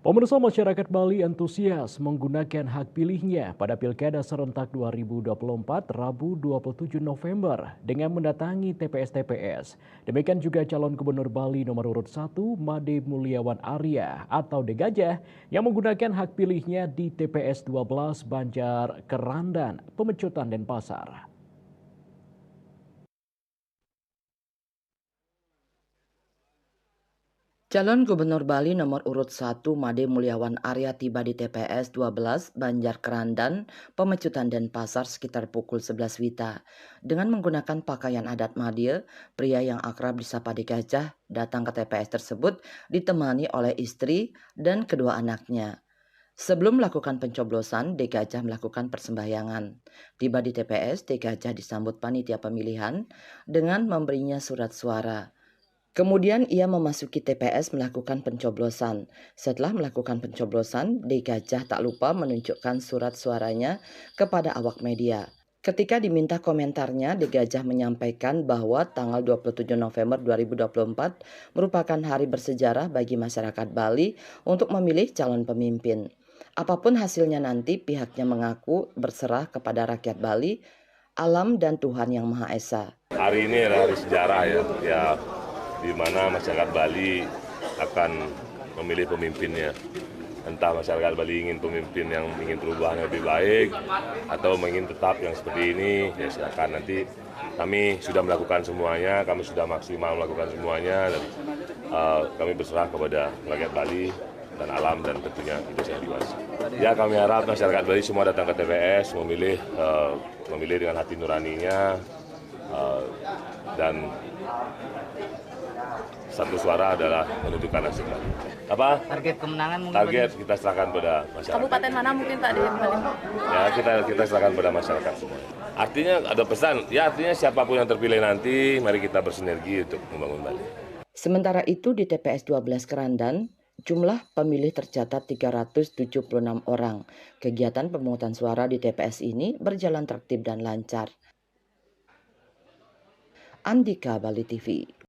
Pemirsa, masyarakat Bali antusias menggunakan hak pilihnya pada Pilkada serentak 2024 Rabu 27 November dengan mendatangi TPS-TPS. Demikian juga calon gubernur Bali nomor urut 1 Made Mulyawan Arya atau Degajah yang menggunakan hak pilihnya di TPS 12 Banjar Kerandan, Pemecutan, Denpasar. Calon Gubernur Bali nomor urut 1 Made Mulyawan Arya tiba di TPS 12 Banjar Kerandan, Pemecutan, Denpasar sekitar pukul 11 WITA. Dengan menggunakan pakaian adat Madil, pria yang akrab disapa Degajah datang ke TPS tersebut ditemani oleh istri dan kedua anaknya. Sebelum melakukan pencoblosan, Degajah melakukan persembahyangan. Tiba di TPS, Degajah disambut panitia pemilihan dengan memberinya surat suara. Kemudian ia memasuki TPS melakukan pencoblosan. Setelah melakukan pencoblosan, Degajah tak lupa menunjukkan surat suaranya kepada awak media. Ketika diminta komentarnya, Degajah menyampaikan bahwa tanggal 27 November 2024 merupakan hari bersejarah bagi masyarakat Bali untuk memilih calon pemimpin. Apapun hasilnya nanti, pihaknya mengaku berserah kepada rakyat Bali, alam dan Tuhan Yang Maha Esa. Hari ini adalah hari sejarah ya di mana masyarakat Bali akan memilih pemimpinnya. Entah masyarakat Bali ingin pemimpin yang ingin perubahan yang lebih baik atau ingin tetap yang seperti ini, ya silakan. Nanti kami sudah melakukan semuanya, kami sudah maksimal melakukan semuanya, dan kami berserah kepada rakyat Bali dan alam dan tentunya Indonesia dewasa. Ya, kami harap masyarakat Bali semua datang ke TPS memilih dengan hati nuraninya, dan satu suara adalah menentukan nasib Bali. Apa? Target kemenangan mungkin Target kita serahkan pada masyarakat. Kabupaten mana mungkin Pak di Bali? Ya, kita serahkan pada masyarakat semua. Artinya ada pesan, ya artinya siapapun yang terpilih nanti, mari kita bersinergi untuk membangun Bali. Sementara itu di TPS 12 Kerandan, jumlah pemilih tercatat 376 orang. Kegiatan pemungutan suara di TPS ini berjalan tertib dan lancar. Andika, Bali TV.